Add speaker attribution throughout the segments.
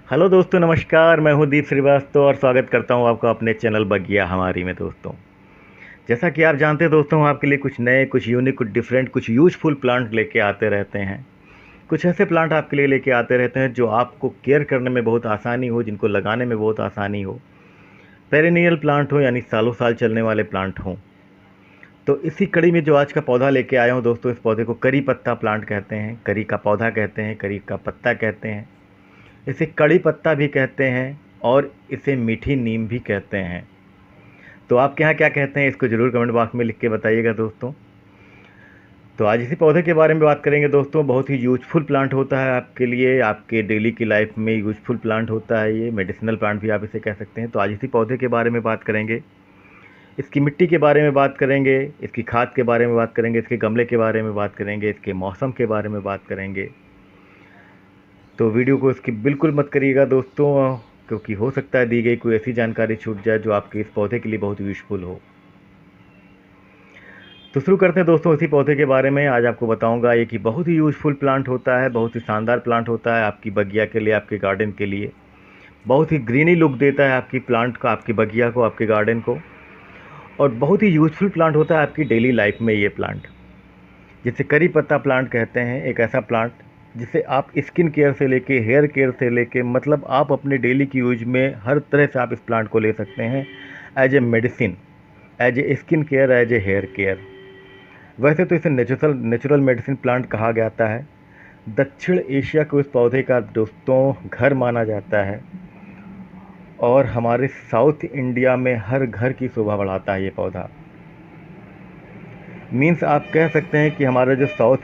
Speaker 1: Hello दोस्तों, नमस्कार। मैं हूं दीप श्रीवास्तव और स्वागत करता हूं आपका अपने चैनल बगिया हमारी में। दोस्तों, जैसा कि आप जानते हैं दोस्तों, हम आपके लिए कुछ नए, कुछ यूनिक, कुछ डिफरेंट, कुछ यूजफुल प्लांट लेके आते रहते हैं। कुछ ऐसे प्लांट आपके लिए लेके आते रहते हैं जो आपको केयर करने में बहुत आसानी हो, जिनको लगाने में बहुत आसानी हो। पेरेनियल प्लांट हो, यानी सालों साल चलने वाले प्लांट हों। तो इसी कड़ी में जो आज का पौधा लेके आया हूँ दोस्तों, इस पौधे को करी पत्ता प्लांट कहते हैं, करी का पौधा कहते हैं, करी का पत्ता कहते हैं, इसे कड़ी पत्ता भी कहते हैं और इसे मीठी नीम भी कहते हैं। तो आपके यहाँ क्या कहते हैं, इसको ज़रूर कमेंट बॉक्स में लिख के बताइएगा दोस्तों। तो आज इसी पौधे के बारे में बात करेंगे दोस्तों। बहुत ही यूजफुल प्लांट होता है आपके लिए, आपके डेली की लाइफ में यूजफुल प्लांट होता है ये। मेडिसिनल प्लांट भी आप इसे कह सकते हैं। तो आज इसी पौधे के बारे में बात करेंगे, इसकी मिट्टी के बारे में बात करेंगे, इसकी खाद के बारे में बात करेंगे, इसके गमले के बारे में बात करेंगे, इसके मौसम के बारे में बात करेंगे। तो वीडियो को इसकी बिल्कुल मत करिएगा दोस्तों, क्योंकि हो सकता है दी गई कोई ऐसी जानकारी छूट जाए जो आपके इस पौधे के लिए बहुत यूजफुल हो। तो शुरू करते हैं दोस्तों इसी पौधे के बारे में। आज आपको बताऊंगा ये कि बहुत ही यूजफुल प्लांट होता है, बहुत ही शानदार प्लांट होता है आपकी बगिया के लिए, आपके गार्डन के लिए। बहुत ही ग्रीनी लुक देता है आपकी प्लांट का, आपकी बगिया को, आपके गार्डन को। और बहुत ही यूजफुल प्लांट होता है आपकी डेली लाइफ में ये प्लांट, जिसे करी पत्ता प्लांट कहते हैं। एक ऐसा प्लांट जिसे आप स्किन केयर से लेके हेयर केयर से लेके, मतलब आप अपने डेली की यूज में हर तरह से आप इस प्लांट को ले सकते हैं। As a medicine, as a skin care, as a hair care. वैसे तो इसे नेचुरल मेडिसिन प्लांट कहा जाता है। दक्षिण एशिया को इस पौधे का दोस्तों घर माना जाता है और हमारे साउथ इंडिया में हर घर की शोभा बढ़ाता है ये पौधा। मीन्स आप कह सकते हैं कि हमारे जो साउथ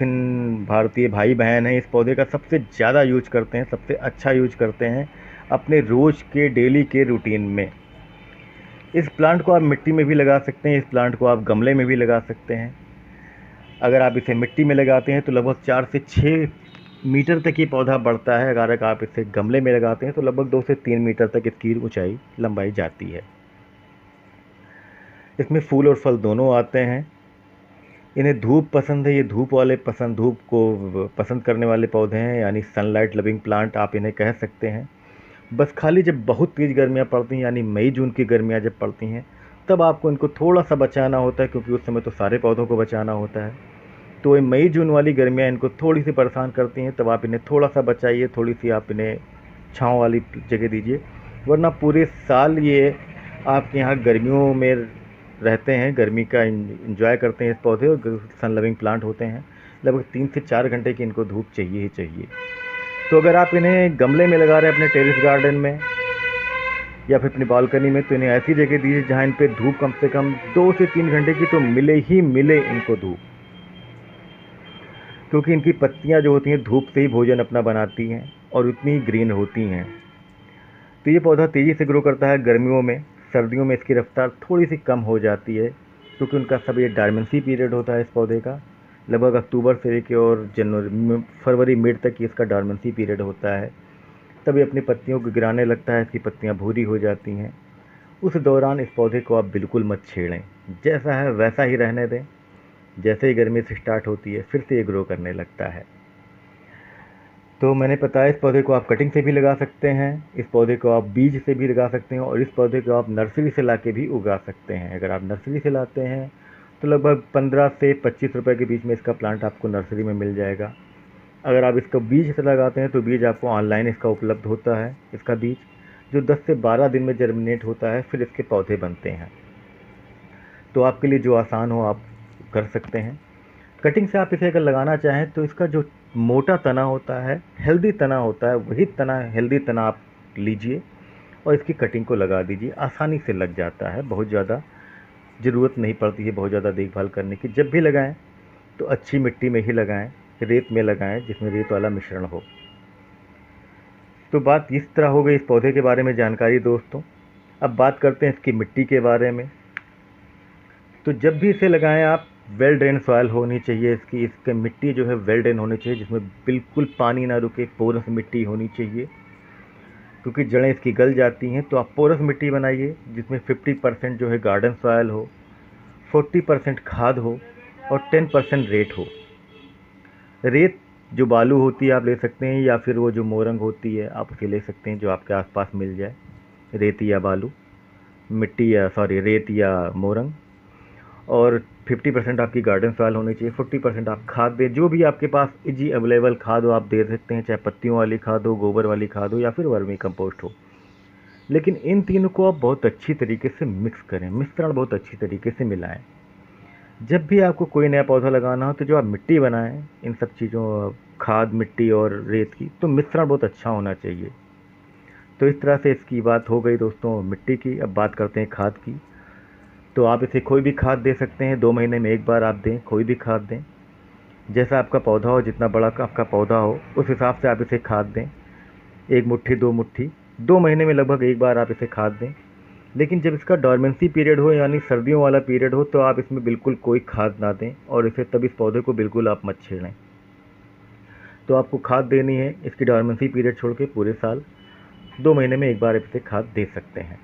Speaker 1: भारतीय भाई बहन हैं इस पौधे का सबसे ज़्यादा यूज करते हैं, सबसे अच्छा यूज करते हैं अपने रोज़ के डेली के रूटीन में। इस प्लांट को आप मिट्टी में भी लगा सकते हैं, इस प्लांट को आप गमले में भी लगा सकते हैं। अगर आप इसे मिट्टी में लगाते हैं तो लगभग 4 से 6 मीटर तक ये पौधा बढ़ता है। अगर आप इसे गमले में लगाते हैं तो लगभग 2 से 3 मीटर तक इसकी ऊंचाई लंबाई जाती है। इसमें फूल और फल दोनों आते हैं। इन्हें धूप पसंद है, ये धूप को पसंद करने वाले पौधे हैं, यानी सनलाइट लविंग प्लांट आप इन्हें कह सकते हैं। बस खाली जब बहुत तेज़ गर्मियाँ पड़ती हैं, यानी मई जून की गर्मियाँ जब पड़ती हैं, तब आपको इनको थोड़ा सा बचाना होता है, क्योंकि उस समय तो सारे पौधों को बचाना होता है। तो ये मई जून वाली गर्मियाँ इनको थोड़ी सी परेशान करती हैं, तब आप इन्हें थोड़ा सा बचाइए, थोड़ी सी आप इन्हें छाँव वाली जगह दीजिए। वरना पूरे साल ये आपके यहाँ गर्मियों में रहते हैं, गर्मी का इंजॉय करते हैं इस पौधे, और सन लविंग प्लांट होते हैं। लगभग 3 से 4 घंटे की इनको धूप चाहिए ही चाहिए। तो अगर आप इन्हें गमले में लगा रहे हैं अपने टेरेस गार्डन में या फिर अपनी बालकनी में, तो इन्हें ऐसी जगह दीजिए जहाँ इन पे धूप कम से कम 2 से 3 घंटे की तो मिले ही मिले इनको धूप, क्योंकि इनकी पत्तियाँ जो होती हैं धूप से ही भोजन अपना बनाती हैं और उतनी ग्रीन होती हैं। तो ये पौधा तेज़ी से ग्रो करता है गर्मियों में। सर्दियों में इसकी रफ्तार थोड़ी सी कम हो जाती है, क्योंकि उनका सब ये डॉर्मेंसी पीरियड होता है इस पौधे का। लगभग अक्टूबर से लेकर और फरवरी मिड तक इसका डॉर्मेंसी पीरियड होता है। तब ये अपनी पत्तियों को गिराने लगता है, इसकी पत्तियाँ भूरी हो जाती हैं। उस दौरान इस पौधे को आप बिल्कुल मत छेड़ें, जैसा है वैसा ही रहने दें। जैसे ही गर्मी से स्टार्ट होती है फिर से ये ग्रो करने लगता है। तो मैंने बताया, इस पौधे को आप कटिंग से भी लगा सकते हैं, इस पौधे को आप बीज से भी लगा सकते हैं, और इस पौधे को आप नर्सरी से ला के भी उगा सकते हैं। अगर आप नर्सरी से लाते हैं तो लगभग 15 से 25 रुपये के बीच में इसका प्लांट आपको नर्सरी में मिल जाएगा। अगर आप इसको बीज से लगाते हैं तो बीज आपको ऑनलाइन इसका उपलब्ध होता है, इसका बीज जो 10 से 12 दिन में जर्मिनेट होता है, फिर इसके पौधे बनते हैं। तो आपके लिए जो आसान हो आप कर सकते हैं। कटिंग से आप इसे अगर लगाना चाहें तो इसका जो मोटा तना होता है, हेल्दी तना होता है, वही तना, हेल्दी तना आप लीजिए और इसकी कटिंग को लगा दीजिए। आसानी से लग जाता है, बहुत ज़्यादा ज़रूरत नहीं पड़ती है बहुत ज़्यादा देखभाल करने की। जब भी लगाएं तो अच्छी मिट्टी में ही लगाएं, रेत में लगाएं जिसमें रेत वाला मिश्रण हो। तो बात इस तरह हो गई इस पौधे के बारे में जानकारी दोस्तों। अब बात करते हैं इसकी मिट्टी के बारे में। तो जब भी इसे लगाएं आप, वेल ड्रेन सॉइल होनी चाहिए इसके मिट्टी जो है वेल ड्रेन होनी चाहिए, जिसमें बिल्कुल पानी ना रुके, पोरस मिट्टी होनी चाहिए, क्योंकि जड़ें इसकी गल जाती हैं। तो आप पोरस मिट्टी बनाइए जिसमें 50% जो है गार्डन सॉइल हो, 40% खाद हो और 10% रेत हो। रेत जो बालू होती है आप ले सकते हैं, या फिर वो जो मोरंग होती है आप उसे ले सकते हैं, जो आपके आसपास मिल जाए, रेत या बालू, मिट्टी या सॉरी रेत या मोरंग। और 50% आपकी गार्डन सॉइल होनी चाहिए, 40% आप खाद दें, जो भी आपके पास इजी अवेलेबल खाद हो आप दे सकते हैं, चाहे पत्तियों वाली खाद हो, गोबर वाली खाद हो, या फिर वर्मी कंपोस्ट हो। लेकिन इन तीनों को आप बहुत अच्छी तरीके से मिक्स करें, मिश्रण बहुत अच्छी तरीके से मिलाएं। जब भी आपको कोई नया पौधा लगाना हो तो जो आप मिट्टी बनाएं, इन सब चीज़ों खाद, मिट्टी और रेत की, तो मिश्रण बहुत अच्छा होना चाहिए। तो इस तरह से इसकी बात हो गई दोस्तों मिट्टी की। अब बात करते हैं खाद की। तो आप इसे कोई भी खाद दे सकते हैं, 2 महीने में एक बार आप दें, कोई भी खाद दें, जैसा आपका पौधा हो, जितना बड़ा आपका पौधा हो उस हिसाब से आप इसे खाद दें, 1 मुट्ठी 2 मुट्ठी, 2 महीने में लगभग एक बार आप इसे खाद दें। लेकिन जब इसका डॉर्मेंसी पीरियड हो, यानी सर्दियों वाला पीरियड हो, तो आप इसमें बिल्कुल कोई खाद ना दें, और इसे तब इस पौधे को बिल्कुल आप मत छेड़ें। तो आपको खाद देनी है इसकी डॉर्मेंसी पीरियड छोड़ के पूरे साल, 2 महीने में एक बार इसे खाद दे सकते हैं।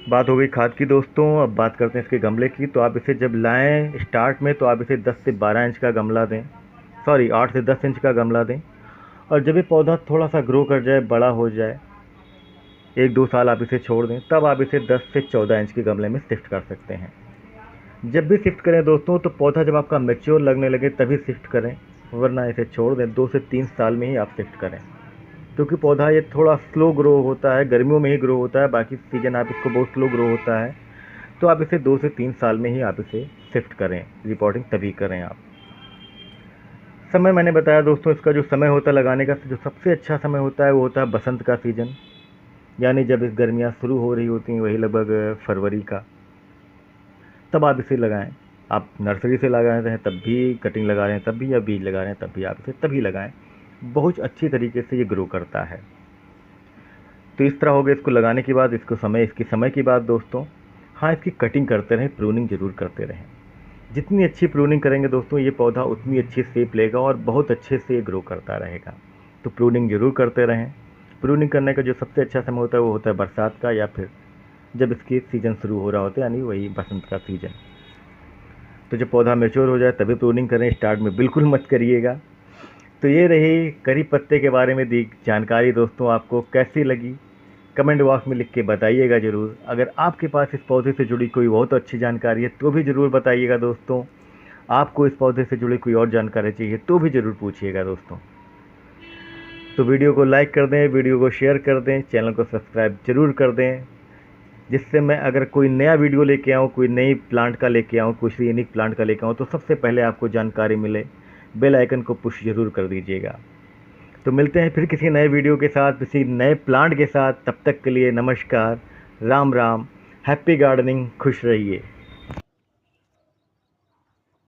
Speaker 1: बात हो गई खाद की दोस्तों। अब बात करते हैं इसके गमले की। तो आप इसे जब लाएं स्टार्ट में तो आप इसे 10 से 12 इंच का गमला दें, सॉरी 8 से 10 इंच का गमला दें। और जब ये पौधा थोड़ा सा ग्रो कर जाए, बड़ा हो जाए, 1-2 साल आप इसे छोड़ दें, तब आप इसे 10 से 14 इंच के गमले में शिफ्ट कर सकते हैं। जब भी शिफ्ट करें दोस्तों, तो पौधा जब आपका मैच्योर लगने लगे तभी शिफ्ट करें, वरना इसे छोड़ दें। 2 से 3 साल में ही आप शिफ्ट करें, क्योंकि पौधा ये थोड़ा स्लो ग्रो होता है, गर्मियों में ही ग्रो होता है, बाकी सीजन आप इसको बहुत स्लो ग्रो होता है। तो आप इसे 2 से 3 साल में ही आप इसे शिफ्ट करें, रिपोर्टिंग तभी करें आप। समय मैंने बताया दोस्तों, इसका जो समय होता है लगाने का, जो सबसे अच्छा समय होता है वो होता है बसंत का सीज़न, यानी जब इस गर्मियाँ शुरू हो रही होती हैं, वही लगभग फरवरी का, तब आप इसे लगाएं। आप नर्सरी से लगा रहे हैं तब भी, कटिंग लगा रहे हैं तब भी, या बीज लगा रहे हैं तब भी आप इसे तभी लगाएं, बहुत अच्छी तरीके से ये ग्रो करता है। तो इस तरह हो गया इसको लगाने के बाद, इसकी समय की बात दोस्तों। हाँ, इसकी कटिंग करते रहें, प्रूनिंग ज़रूर करते रहें। जितनी अच्छी प्रूनिंग करेंगे दोस्तों, ये पौधा उतनी अच्छी शेप लेगा और बहुत अच्छे से ग्रो करता रहेगा। तो प्रूनिंग ज़रूर करते रहें। प्रूनिंग करने का जो सबसे अच्छा समय होता है वो होता है बरसात का, या फिर जब इसकी सीज़न शुरू हो रहा होता है, यानी वही बसंत का सीज़न। तो जब पौधा मैच्योर हो जाए तभी प्रूनिंग करें, स्टार्ट में बिल्कुल मत करिएगा। तो ये रही करी पत्ते के बारे में दी जानकारी दोस्तों। आपको कैसी लगी कमेंट बॉक्स में लिख के बताइएगा ज़रूर। अगर आपके पास इस पौधे से जुड़ी कोई बहुत अच्छी जानकारी है तो भी ज़रूर बताइएगा दोस्तों। आपको इस पौधे से जुड़ी कोई और जानकारी चाहिए तो भी ज़रूर पूछिएगा दोस्तों। तो वीडियो को लाइक कर दें, वीडियो को शेयर कर दें, चैनल को सब्सक्राइब ज़रूर कर दें, जिससे मैं अगर कोई नया वीडियो लेके आऊँ, कोई नई प्लांट का लेके आऊँ, कुछ यूनिक प्लांट का लेके आऊँ, तो सबसे पहले आपको जानकारी मिले। बेल आइकन को पुश ज़रूर कर दीजिएगा। तो मिलते हैं फिर किसी नए वीडियो के साथ, किसी नए प्लांट के साथ। तब तक के लिए नमस्कार, राम राम, हैप्पी गार्डनिंग, खुश रहिए।